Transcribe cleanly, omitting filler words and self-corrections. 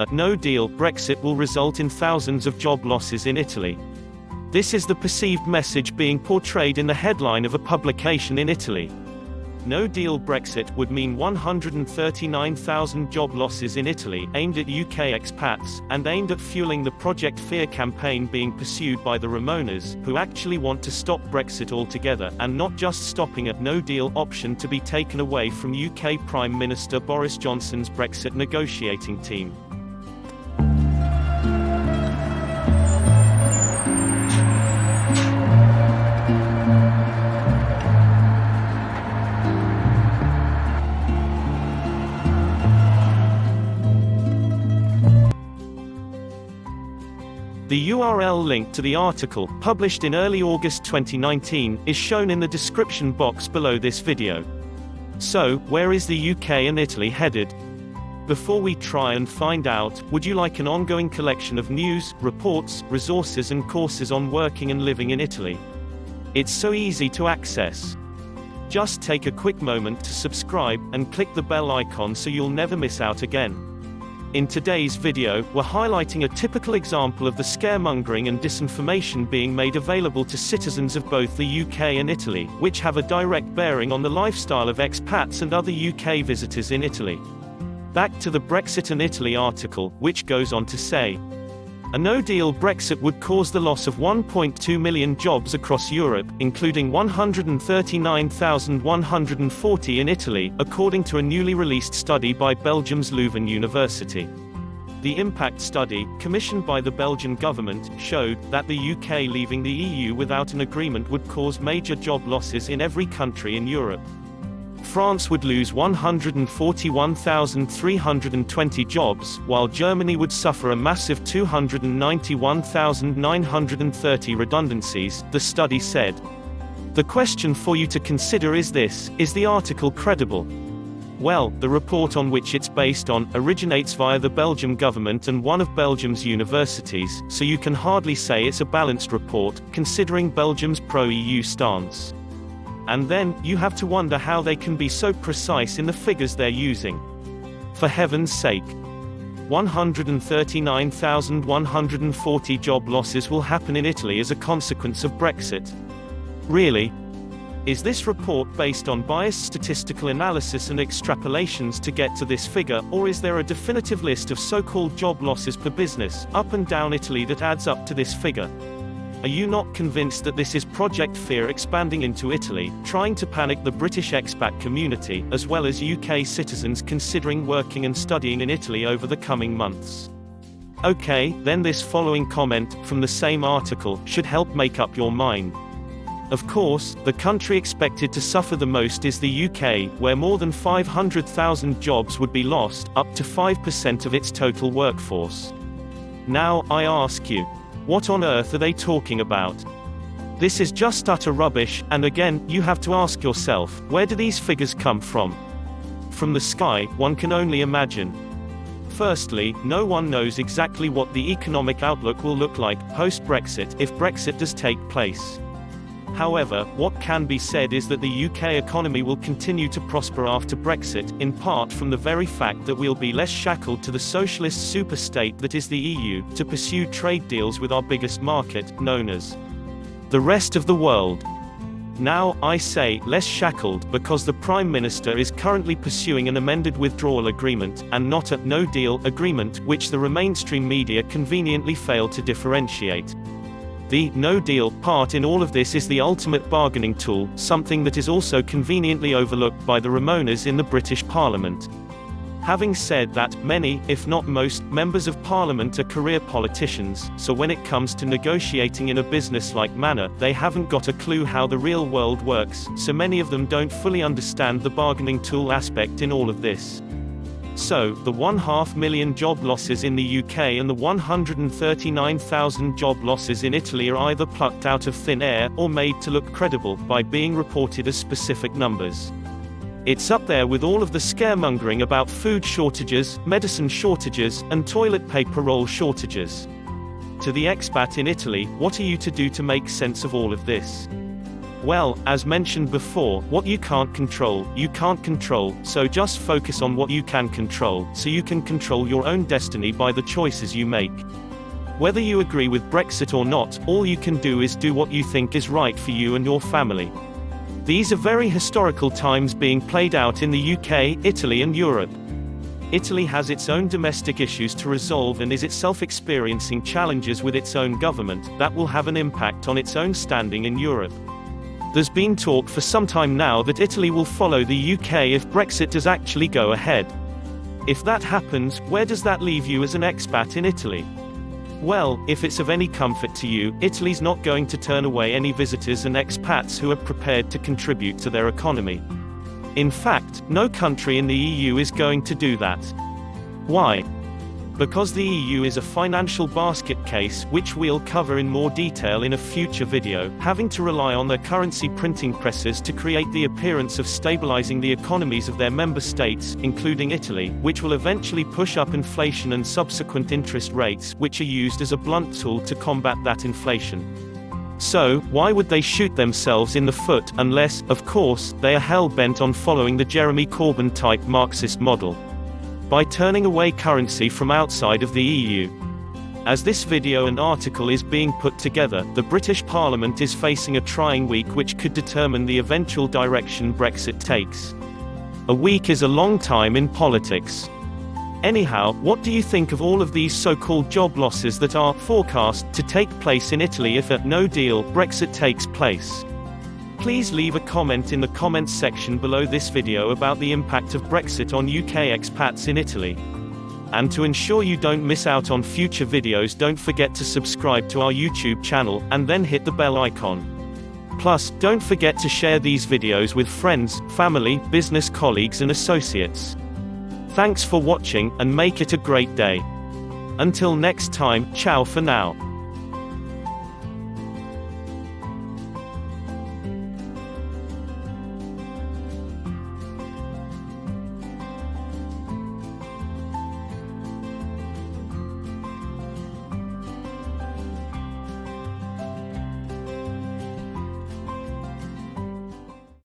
A no-deal Brexit will result in thousands of job losses in Italy. This is the perceived message being portrayed in the headline of a publication in Italy. No-deal Brexit would mean 139,000 job losses in Italy, aimed at UK expats, and aimed at fueling the Project Fear campaign being pursued by the Remoaners, who actually want to stop Brexit altogether, and not just stopping a no-deal option to be taken away from UK Prime Minister Boris Johnson's Brexit negotiating team. The URL link to the article, published in early August 2019, is shown in the description box below this video. So, where is the UK and Italy headed? Before we try and find out, would you like an ongoing collection of news, reports, resources and courses on working and living in Italy? It's so easy to access. Just take a quick moment to subscribe, and click the bell icon so you'll never miss out again. In today's video, we're highlighting a typical example of the scaremongering and disinformation being made available to citizens of both the UK and Italy, which have a direct bearing on the lifestyle of expats and other UK visitors in Italy. Back to the Brexit and Italy article, which goes on to say, a no-deal Brexit would cause the loss of 1.2 million jobs across Europe, including 139,140 in Italy, according to a newly released study by Belgium's Leuven University. The impact study, commissioned by the Belgian government, showed that the UK leaving the EU without an agreement would cause major job losses in every country in Europe. France would lose 141,320 jobs, while Germany would suffer a massive 291,930 redundancies, the study said. The question for you to consider is this: is the article credible? Well, the report on which it's based on originates via the Belgian government and one of Belgium's universities, so you can hardly say it's a balanced report, considering Belgium's pro-EU stance. And then, you have to wonder how they can be so precise in the figures they're using. For heaven's sake. 139,140 job losses will happen in Italy as a consequence of Brexit. Really? Is this report based on biased statistical analysis and extrapolations to get to this figure, or is there a definitive list of so-called job losses per business, up and down Italy that adds up to this figure? Are you not convinced that this is Project Fear expanding into Italy, trying to panic the British expat community, as well as UK citizens considering working and studying in Italy over the coming months? Okay, then this following comment, from the same article, should help make up your mind. Of course, the country expected to suffer the most is the UK, where more than 500,000 jobs would be lost, up to 5% of its total workforce. Now, I ask you, what on earth are they talking about? This is just utter rubbish, and again, you have to ask yourself, where do these figures come from? From the sky, one can only imagine. Firstly, no one knows exactly what the economic outlook will look like post-Brexit, if Brexit does take place. However, what can be said is that the UK economy will continue to prosper after Brexit, in part from the very fact that we'll be less shackled to the socialist super-state that is the EU, to pursue trade deals with our biggest market, known as the rest of the world. Now, I say, less shackled, because the Prime Minister is currently pursuing an amended withdrawal agreement, and not a no-deal agreement, which the mainstream media conveniently fail to differentiate. The no-deal part in all of this is the ultimate bargaining tool, something that is also conveniently overlooked by the Remoaners in the British Parliament. Having said that, many, if not most, members of Parliament are career politicians, so when it comes to negotiating in a business-like manner, they haven't got a clue how the real world works, so many of them don't fully understand the bargaining tool aspect in all of this. So, the 500,000 job losses in the UK and the 139,000 job losses in Italy are either plucked out of thin air, or made to look credible, by being reported as specific numbers. It's up there with all of the scaremongering about food shortages, medicine shortages, and toilet paper roll shortages. To the expat in Italy, what are you to do to make sense of all of this? Well, as mentioned before, what you can't control, so just focus on what you can control, so you can control your own destiny by the choices you make. Whether you agree with Brexit or not, all you can do is do what you think is right for you and your family. These are very historical times being played out in the UK, Italy and Europe. Italy has its own domestic issues to resolve and is itself experiencing challenges with its own government, that will have an impact on its own standing in Europe. There's been talk for some time now that Italy will follow the UK if Brexit does actually go ahead. If that happens, where does that leave you as an expat in Italy? Well, if it's of any comfort to you, Italy's not going to turn away any visitors and expats who are prepared to contribute to their economy. In fact, no country in the EU is going to do that. Why? Because the EU is a financial basket case, which we'll cover in more detail in a future video, having to rely on their currency printing presses to create the appearance of stabilizing the economies of their member states, including Italy, which will eventually push up inflation and subsequent interest rates, which are used as a blunt tool to combat that inflation. So, why would they shoot themselves in the foot, unless, of course, they are hell-bent on following the Jeremy Corbyn-type Marxist model? By turning away currency from outside of the EU. As this video and article is being put together, the British Parliament is facing a trying week which could determine the eventual direction Brexit takes. A week is a long time in politics. Anyhow, what do you think of all of these so-called job losses that are forecast to take place in Italy if a no deal Brexit takes place? Please leave a comment in the comments section below this video about the impact of Brexit on UK expats in Italy. And to ensure you don't miss out on future videos, don't forget to subscribe to our YouTube channel, and then hit the bell icon. Plus, don't forget to share these videos with friends, family, business colleagues and associates. Thanks for watching, and make it a great day. Until next time, ciao for now.